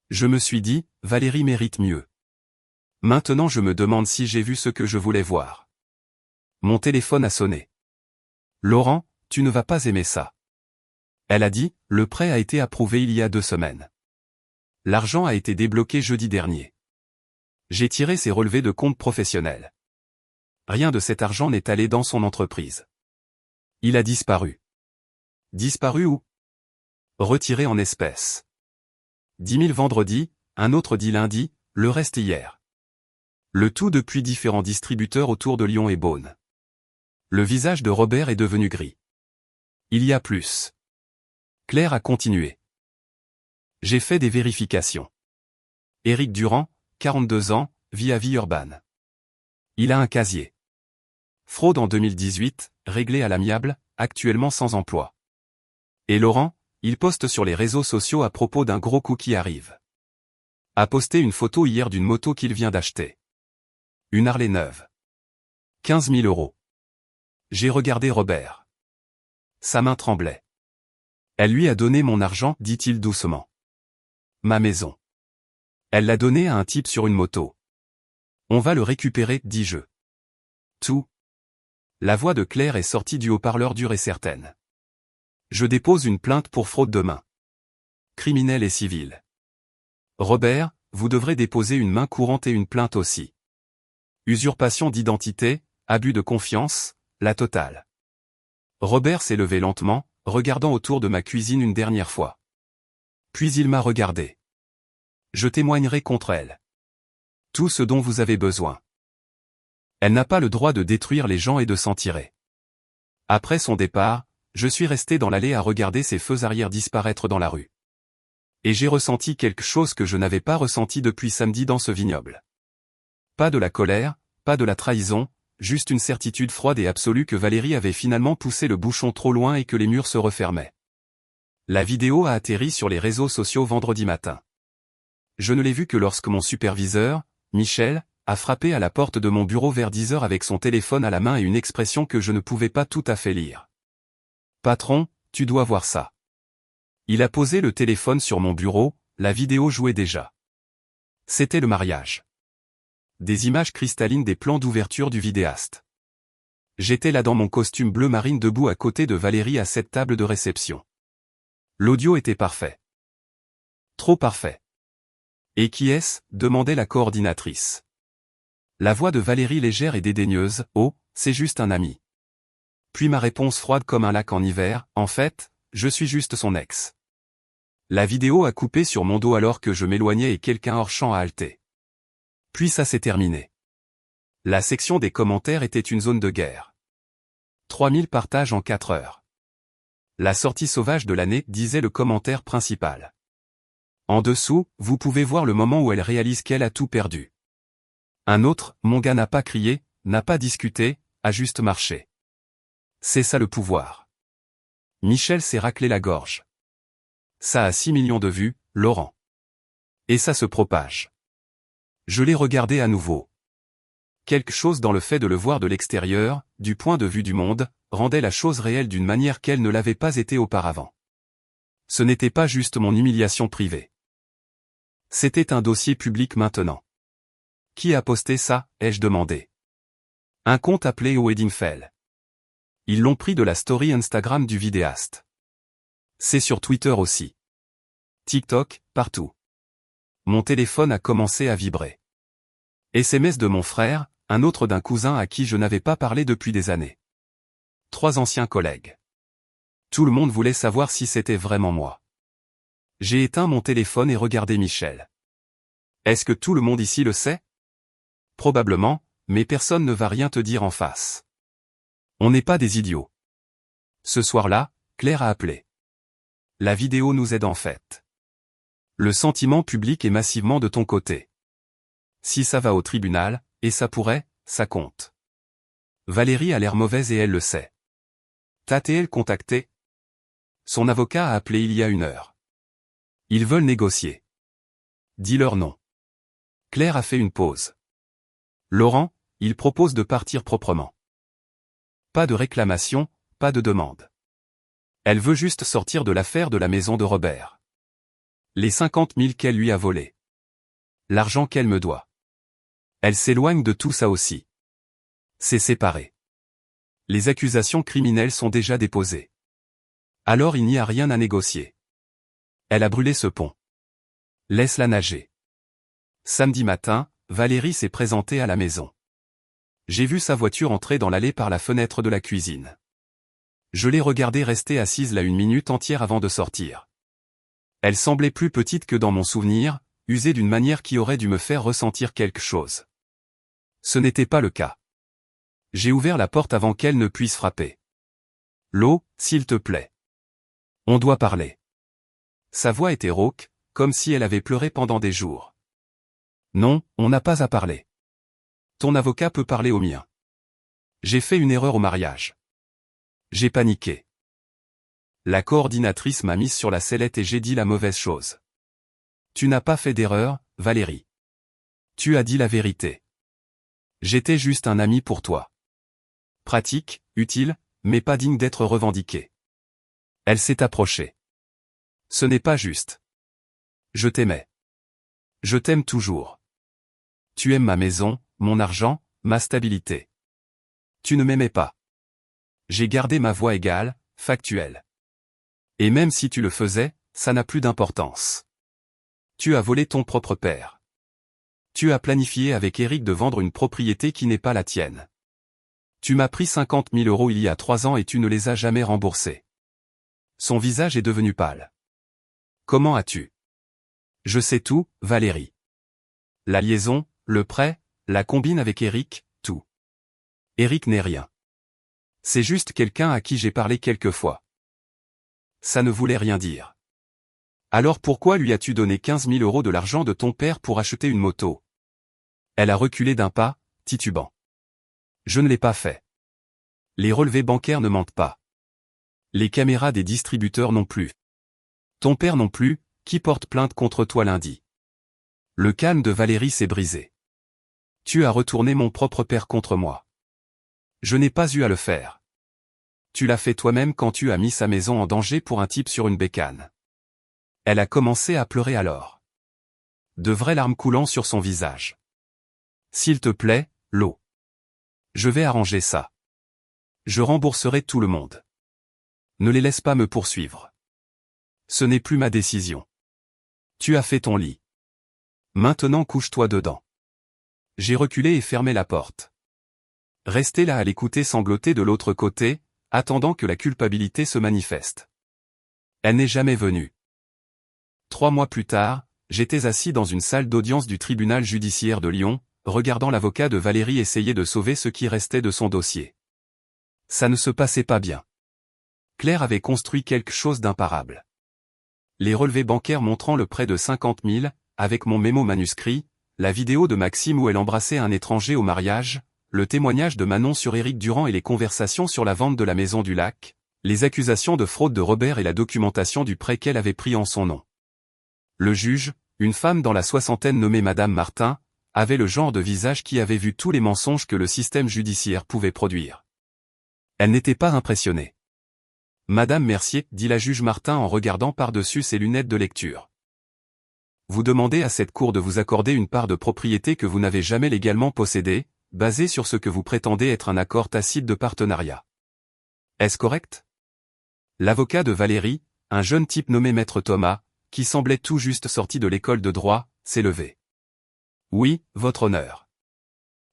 Je me suis dit, Valérie mérite mieux. Maintenant je me demande si j'ai vu ce que je voulais voir. Mon téléphone a sonné. Laurent, tu ne vas pas aimer ça. Elle a dit, le prêt a été approuvé il y a 2 semaines. L'argent a été débloqué jeudi dernier. J'ai tiré ses relevés de compte professionnels. Rien de cet argent n'est allé dans son entreprise. Il a disparu. Disparu où? Retiré en espèces. 10 000 vendredi, un autre dit lundi, le reste hier. Le tout depuis différents distributeurs autour de Lyon et Beaune. Le visage de Robert est devenu gris. Il y a plus. Claire a continué. J'ai fait des vérifications. Éric Durand, 42 ans, vit à Villeurbanne. Il a un casier. Fraude en 2018, réglé à l'amiable, actuellement sans emploi. Et Laurent, il poste sur les réseaux sociaux à propos d'un gros coup qui arrive. A posté une photo hier d'une moto qu'il vient d'acheter. Une Harley neuve. 15 000 €. J'ai regardé Robert. Sa main tremblait. Elle lui a donné mon argent, dit-il doucement. Ma maison. Elle l'a donné à un type sur une moto. On va le récupérer, dis-je. Tout. La voix de Claire est sortie du haut-parleur dure et certaine. Je dépose une plainte pour fraude demain. Criminelle et civile. Robert, vous devrez déposer une main courante et une plainte aussi. Usurpation d'identité, abus de confiance, la totale. Robert s'est levé lentement, regardant autour de ma cuisine une dernière fois. Puis il m'a regardé. Je témoignerai contre elle. Tout ce dont vous avez besoin. Elle n'a pas le droit de détruire les gens et de s'en tirer. Après son départ, je suis resté dans l'allée à regarder ses feux arrière disparaître dans la rue. Et j'ai ressenti quelque chose que je n'avais pas ressenti depuis samedi dans ce vignoble. Pas de la colère, pas de la trahison, juste une certitude froide et absolue que Valérie avait finalement poussé le bouchon trop loin et que les murs se refermaient. La vidéo a atterri sur les réseaux sociaux vendredi matin. Je ne l'ai vue que lorsque mon superviseur, Michel, a frappé à la porte de mon bureau vers 10 h avec son téléphone à la main et une expression que je ne pouvais pas tout à fait lire. Patron, tu dois voir ça. Il a posé le téléphone sur mon bureau, la vidéo jouait déjà. C'était le mariage. Des images cristallines des plans d'ouverture du vidéaste. J'étais là dans mon costume bleu marine debout à côté de Valérie à cette table de réception. L'audio était parfait. Trop parfait. Et qui est-ce? Demandait la coordinatrice. La voix de Valérie légère et dédaigneuse, oh, c'est juste un ami. Puis ma réponse froide comme un lac en hiver, en fait, je suis juste son ex. La vidéo a coupé sur mon dos alors que je m'éloignais et quelqu'un hors champ a halté. Puis ça s'est terminé. La section des commentaires était une zone de guerre. 3000 partages en 4 heures. La sortie sauvage de l'année, disait le commentaire principal. En dessous, vous pouvez voir le moment où elle réalise qu'elle a tout perdu. Un autre, mon gars n'a pas crié, n'a pas discuté, a juste marché. C'est ça le pouvoir. Michel s'est raclé la gorge. Ça a 6 millions de vues, Laurent. Et ça se propage. Je l'ai regardé à nouveau. Quelque chose dans le fait de le voir de l'extérieur, du point de vue du monde, rendait la chose réelle d'une manière qu'elle ne l'avait pas été auparavant. Ce n'était pas juste mon humiliation privée. C'était un dossier public maintenant. Qui a posté ça, ai-je demandé. Un compte appelé Weddingfell. Ils l'ont pris de la story Instagram du vidéaste. C'est sur Twitter aussi. TikTok, partout. Mon téléphone a commencé à vibrer. SMS de mon frère, un autre d'un cousin à qui je n'avais pas parlé depuis des années. 3 anciens collègues. Tout le monde voulait savoir si c'était vraiment moi. J'ai éteint mon téléphone et regardé Michel. Est-ce que tout le monde ici le sait? Probablement, mais personne ne va rien te dire en face. On n'est pas des idiots. Ce soir-là, Claire a appelé. La vidéo nous aide en fait. Le sentiment public est massivement de ton côté. Si ça va au tribunal, et ça pourrait, ça compte. Valérie a l'air mauvaise et elle le sait. T'as-t-elle contacté? Son avocat a appelé il y a 1 heure. Ils veulent négocier. Dis-leur non. Claire a fait une pause. Laurent, il propose de partir proprement. Pas de réclamation, pas de demande. Elle veut juste sortir de l'affaire de la maison de Robert. Les 50 000 qu'elle lui a volés. L'argent qu'elle me doit. Elle s'éloigne de tout ça aussi. C'est séparé. Les accusations criminelles sont déjà déposées. Alors il n'y a rien à négocier. Elle a brûlé ce pont. Laisse-la nager. Samedi matin, Valérie s'est présentée à la maison. J'ai vu sa voiture entrer dans l'allée par la fenêtre de la cuisine. Je l'ai regardée rester assise là 1 minute entière avant de sortir. Elle semblait plus petite que dans mon souvenir, usée d'une manière qui aurait dû me faire ressentir quelque chose. Ce n'était pas le cas. J'ai ouvert la porte avant qu'elle ne puisse frapper. L'eau, s'il te plaît. On doit parler. Sa voix était rauque, comme si elle avait pleuré pendant des jours. Non, on n'a pas à parler. Ton avocat peut parler au mien. J'ai fait une erreur au mariage. J'ai paniqué. La coordinatrice m'a mise sur la sellette et j'ai dit la mauvaise chose. Tu n'as pas fait d'erreur, Valérie. Tu as dit la vérité. J'étais juste un ami pour toi. Pratique, utile, mais pas digne d'être revendiqué. Elle s'est approchée. Ce n'est pas juste. Je t'aimais. Je t'aime toujours. Tu aimes ma maison, mon argent, ma stabilité. Tu ne m'aimais pas. J'ai gardé ma voix égale, factuelle. Et même si tu le faisais, ça n'a plus d'importance. Tu as volé ton propre père. Tu as planifié avec Eric de vendre une propriété qui n'est pas la tienne. Tu m'as pris 50 000 € il y a 3 ans et tu ne les as jamais remboursés. Son visage est devenu pâle. Comment as-tu? Je sais tout, Valérie. La liaison, le prêt, la combine avec Eric, tout. Eric n'est rien. C'est juste quelqu'un à qui j'ai parlé quelques fois. Ça ne voulait rien dire. Alors pourquoi lui as-tu donné 15 000 € de l'argent de ton père pour acheter une moto? Elle a reculé d'un pas, titubant. Je ne l'ai pas fait. Les relevés bancaires ne mentent pas. Les caméras des distributeurs non plus. Ton père non plus, qui porte plainte contre toi lundi. Le calme de Valérie s'est brisé. Tu as retourné mon propre père contre moi. Je n'ai pas eu à le faire. Tu l'as fait toi-même quand tu as mis sa maison en danger pour un type sur une bécane. Elle a commencé à pleurer alors. De vraies larmes coulant sur son visage. S'il te plaît, l'eau. Je vais arranger ça. Je rembourserai tout le monde. Ne les laisse pas me poursuivre. Ce n'est plus ma décision. Tu as fait ton lit. Maintenant couche-toi dedans. J'ai reculé et fermé la porte. Resté là à l'écouter sangloter de l'autre côté, attendant que la culpabilité se manifeste. Elle n'est jamais venue. 3 mois plus tard, j'étais assis dans une salle d'audience du tribunal judiciaire de Lyon, regardant l'avocat de Valérie essayer de sauver ce qui restait de son dossier. Ça ne se passait pas bien. Claire avait construit quelque chose d'imparable. Les relevés bancaires montrant le prêt de 50 000, avec mon mémo manuscrit, la vidéo de Maxime où elle embrassait un étranger au mariage, le témoignage de Manon sur Éric Durand et les conversations sur la vente de la maison du lac, les accusations de fraude de Robert et la documentation du prêt qu'elle avait pris en son nom. Le juge, une femme dans la soixantaine nommée Madame Martin, avait le genre de visage qui avait vu tous les mensonges que le système judiciaire pouvait produire. Elle n'était pas impressionnée. « Madame Mercier, dit la juge Martin en regardant par-dessus ses lunettes de lecture. Vous demandez à cette cour de vous accorder une part de propriété que vous n'avez jamais légalement possédée, basée sur ce que vous prétendez être un accord tacite de partenariat. Est-ce correct ?» L'avocat de Valérie, un jeune type nommé Maître Thomas, qui semblait tout juste sorti de l'école de droit, s'est levé. « Oui, votre honneur.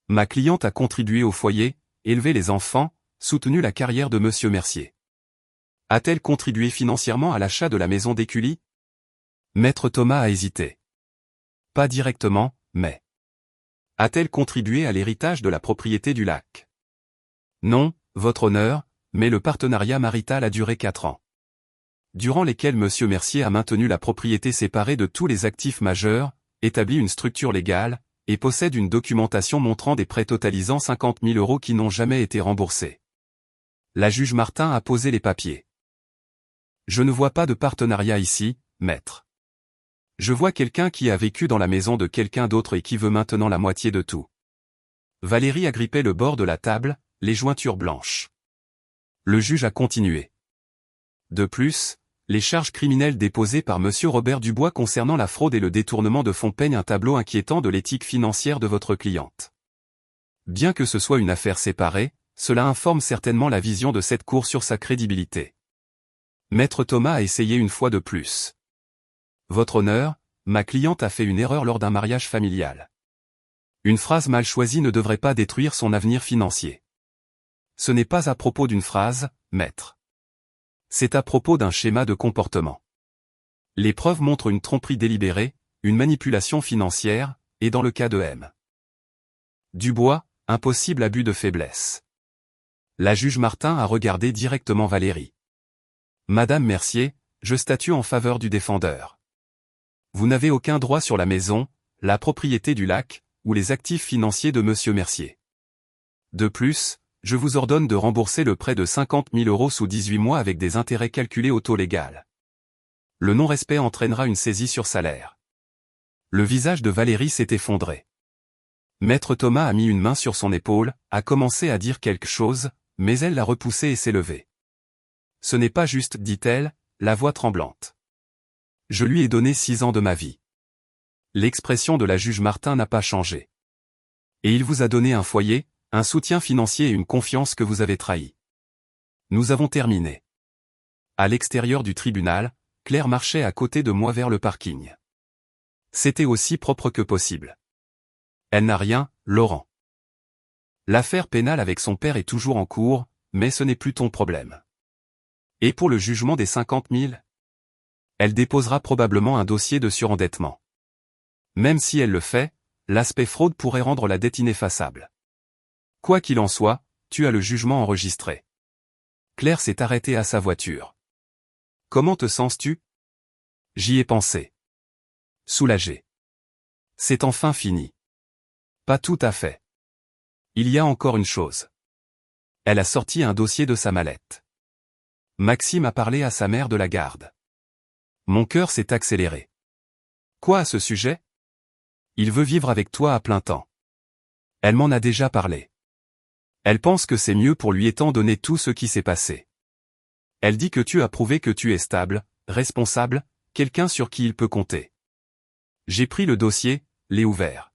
Ma cliente a contribué au foyer, élevé les enfants, soutenu la carrière de Monsieur Mercier. A-t-elle contribué financièrement à l'achat de la maison d'Écully ?» Maître Thomas a hésité. « Pas directement, mais... » A-t-elle contribué à l'héritage de la propriété du lac? Non, votre honneur, mais le partenariat marital a duré 4 ans. Durant lesquels Monsieur Mercier a maintenu la propriété séparée de tous les actifs majeurs, établi une structure légale, et possède une documentation montrant des prêts totalisant 50 000 € qui n'ont jamais été remboursés. La juge Martin a posé les papiers. Je ne vois pas de partenariat ici, maître. Je vois quelqu'un qui a vécu dans la maison de quelqu'un d'autre et qui veut maintenant la moitié de tout. Valérie agrippait le bord de la table, les jointures blanches. Le juge a continué. De plus, les charges criminelles déposées par Monsieur Robert Dubois concernant la fraude et le détournement de fonds peignent un tableau inquiétant de l'éthique financière de votre cliente. Bien que ce soit une affaire séparée, cela informe certainement la vision de cette cour sur sa crédibilité. Maître Thomas a essayé une fois de plus. Votre honneur, ma cliente a fait une erreur lors d'un mariage familial. Une phrase mal choisie ne devrait pas détruire son avenir financier. Ce n'est pas à propos d'une phrase, maître. C'est à propos d'un schéma de comportement. Les preuves montrent une tromperie délibérée, une manipulation financière, et dans le cas de M. Dubois, un possible abus de faiblesse. La juge Martin a regardé directement Valérie. Madame Mercier, je statue en faveur du défendeur. Vous n'avez aucun droit sur la maison, la propriété du lac, ou les actifs financiers de Monsieur Mercier. De plus, je vous ordonne de rembourser le prêt de 50 000 € sous 18 mois avec des intérêts calculés au taux légal. Le non-respect entraînera une saisie sur salaire. Le visage de Valérie s'est effondré. Maître Thomas a mis une main sur son épaule, a commencé à dire quelque chose, mais elle l'a repoussé et s'est levée. Ce n'est pas juste, dit-elle, la voix tremblante. Je lui ai donné 6 ans de ma vie. L'expression de la juge Martin n'a pas changé. Et il vous a donné un foyer, un soutien financier et une confiance que vous avez trahi. Nous avons terminé. À l'extérieur du tribunal, Claire marchait à côté de moi vers le parking. C'était aussi propre que possible. Elle n'a rien, Laurent. L'affaire pénale avec son père est toujours en cours, mais ce n'est plus ton problème. Et pour le jugement des 50 000 ? Elle déposera probablement un dossier de surendettement. Même si elle le fait, l'aspect fraude pourrait rendre la dette ineffaçable. Quoi qu'il en soit, tu as le jugement enregistré. Claire s'est arrêtée à sa voiture. Comment te sens-tu ? J'y ai pensé. Soulagé. C'est enfin fini. Pas tout à fait. Il y a encore une chose. Elle a sorti un dossier de sa mallette. Maxime a parlé à sa mère de la garde. Mon cœur s'est accéléré. Quoi à ce sujet ? Il veut vivre avec toi à plein temps. Elle m'en a déjà parlé. Elle pense que c'est mieux pour lui étant donné tout ce qui s'est passé. Elle dit que tu as prouvé que tu es stable, responsable, quelqu'un sur qui il peut compter. J'ai pris le dossier, l'ai ouvert.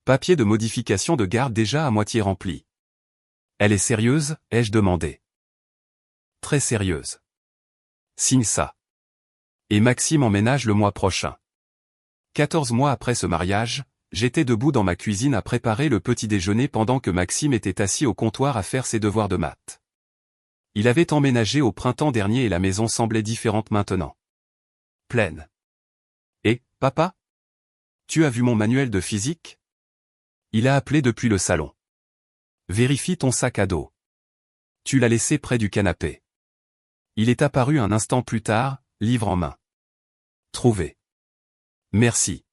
Papier de modification de garde déjà à moitié rempli. Elle est sérieuse, ai-je demandé. Très sérieuse. Signe ça. Et Maxime emménage le mois prochain. 14 mois après ce mariage, j'étais debout dans ma cuisine à préparer le petit déjeuner pendant que Maxime était assis au comptoir à faire ses devoirs de maths. Il avait emménagé au printemps dernier et la maison semblait différente maintenant. Pleine. Et, papa ? Tu as vu mon manuel de physique ? Il a appelé depuis le salon. Vérifie ton sac à dos. Tu l'as laissé près du canapé. Il est apparu un instant plus tard, livre en main. Trouvé. Merci.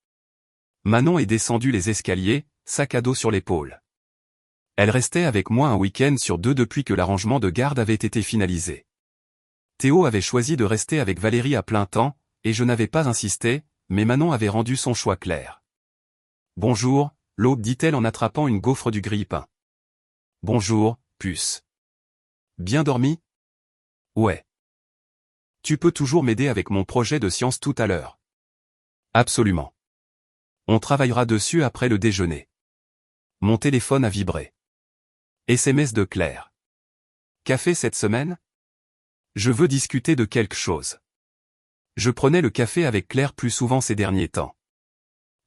Manon est descendue les escaliers, sac à dos sur l'épaule. Elle restait avec moi un week-end sur 2 depuis que l'arrangement de garde avait été finalisé. Théo avait choisi de rester avec Valérie à plein temps, et je n'avais pas insisté, mais Manon avait rendu son choix clair. Bonjour, l'aube dit-elle en attrapant une gaufre du grille-pain. Bonjour, puce. Bien dormi? Ouais. Tu peux toujours m'aider avec mon projet de science tout à l'heure. Absolument. On travaillera dessus après le déjeuner. Mon téléphone a vibré. SMS de Claire. Café cette semaine? Je veux discuter de quelque chose. Je prenais le café avec Claire plus souvent ces derniers temps.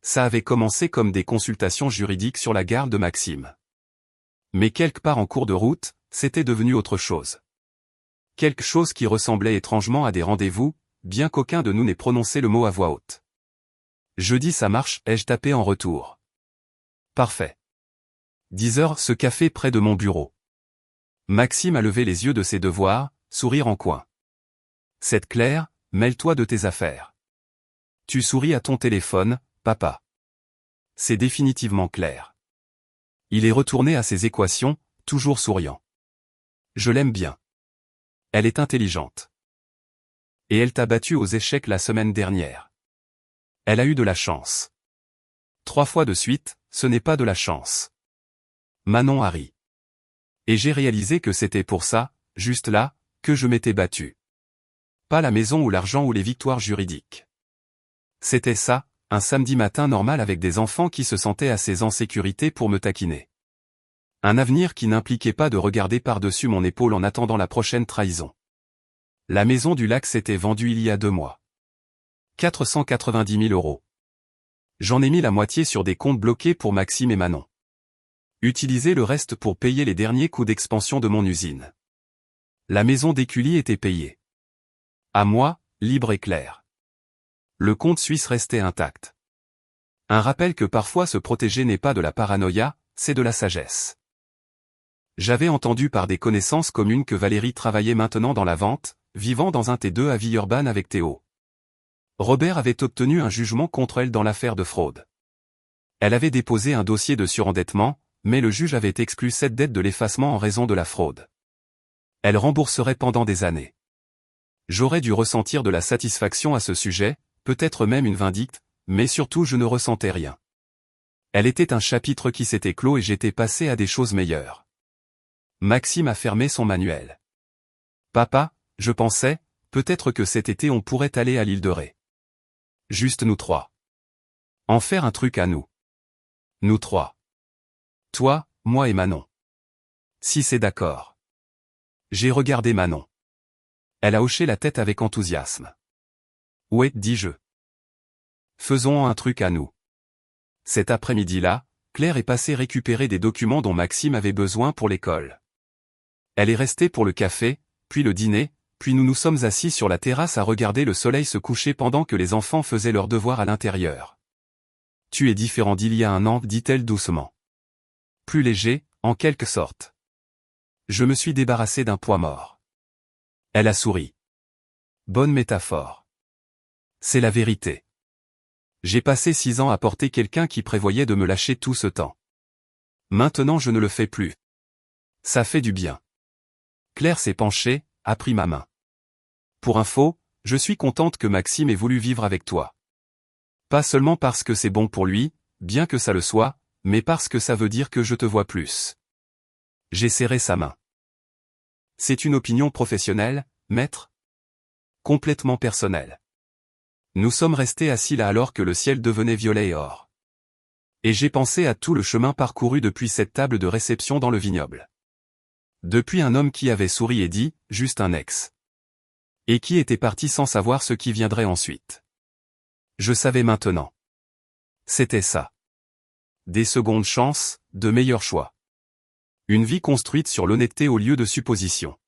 Ça avait commencé comme des consultations juridiques sur la garde de Maxime. Mais quelque part en cours de route, c'était devenu autre chose. Quelque chose qui ressemblait étrangement à des rendez-vous, bien qu'aucun de nous n'ait prononcé le mot à voix haute. Jeudi ça marche, ai-je tapé en retour. Parfait. 10 heures, ce café près de mon bureau. Maxime a levé les yeux de ses devoirs, sourire en coin. C'est Claire, mêle-toi de tes affaires. Tu souris à ton téléphone, papa. C'est définitivement Claire. Il est retourné à ses équations, toujours souriant. Je l'aime bien. Elle est intelligente. Et elle t'a battu aux échecs la semaine dernière. Elle a eu de la chance. 3 fois de suite, ce n'est pas de la chance. Manon a ri. Et j'ai réalisé que c'était pour ça, juste là, que je m'étais battu. Pas la maison ou l'argent ou les victoires juridiques. C'était ça, un samedi matin normal avec des enfants qui se sentaient assez en sécurité pour me taquiner. Un avenir qui n'impliquait pas de regarder par-dessus mon épaule en attendant la prochaine trahison. La maison du lac s'était vendue il y a 2 mois. 490 000 €. J'en ai mis la moitié sur des comptes bloqués pour Maxime et Manon. Utilisé le reste pour payer les derniers coûts d'expansion de mon usine. La maison d'Écully était payée. À moi, libre et clair. Le compte suisse restait intact. Un rappel que parfois se protéger n'est pas de la paranoïa, c'est de la sagesse. J'avais entendu par des connaissances communes que Valérie travaillait maintenant dans la vente, vivant dans un T2 à Villeurbanne avec Théo. Robert avait obtenu un jugement contre elle dans l'affaire de fraude. Elle avait déposé un dossier de surendettement, mais le juge avait exclu cette dette de l'effacement en raison de la fraude. Elle rembourserait pendant des années. J'aurais dû ressentir de la satisfaction à ce sujet, peut-être même une vindicte, mais surtout je ne ressentais rien. Elle était un chapitre qui s'était clos et j'étais passé à des choses meilleures. Maxime a fermé son manuel. Papa, je pensais, peut-être que cet été on pourrait aller à l'île de Ré. Juste nous 3. En faire un truc à nous. Nous 3. Toi, moi et Manon. Si c'est d'accord. J'ai regardé Manon. Elle a hoché la tête avec enthousiasme. Ouais, dis-je. Faisons un truc à nous. Cet après-midi-là, Claire est passée récupérer des documents dont Maxime avait besoin pour l'école. Elle est restée pour le café, puis le dîner, puis nous nous sommes assis sur la terrasse à regarder le soleil se coucher pendant que les enfants faisaient leurs devoirs à l'intérieur. Tu es différent d'il y a un an, dit-elle doucement. Plus léger, en quelque sorte. Je me suis débarrassé d'un poids mort. Elle a souri. Bonne métaphore. C'est la vérité. J'ai passé 6 ans à porter quelqu'un qui prévoyait de me lâcher tout ce temps. Maintenant je ne le fais plus. Ça fait du bien. Claire s'est penchée, a pris ma main. Pour info, je suis contente que Maxime ait voulu vivre avec toi. Pas seulement parce que c'est bon pour lui, bien que ça le soit, mais parce que ça veut dire que je te vois plus. J'ai serré sa main. C'est une opinion professionnelle, maître? Complètement personnelle. Nous sommes restés assis là alors que le ciel devenait violet et or. Et j'ai pensé à tout le chemin parcouru depuis cette table de réception dans le vignoble. Depuis un homme qui avait souri et dit, juste un ex. Et qui était parti sans savoir ce qui viendrait ensuite. Je savais maintenant. C'était ça. Des secondes chances, de meilleurs choix. Une vie construite sur l'honnêteté au lieu de suppositions.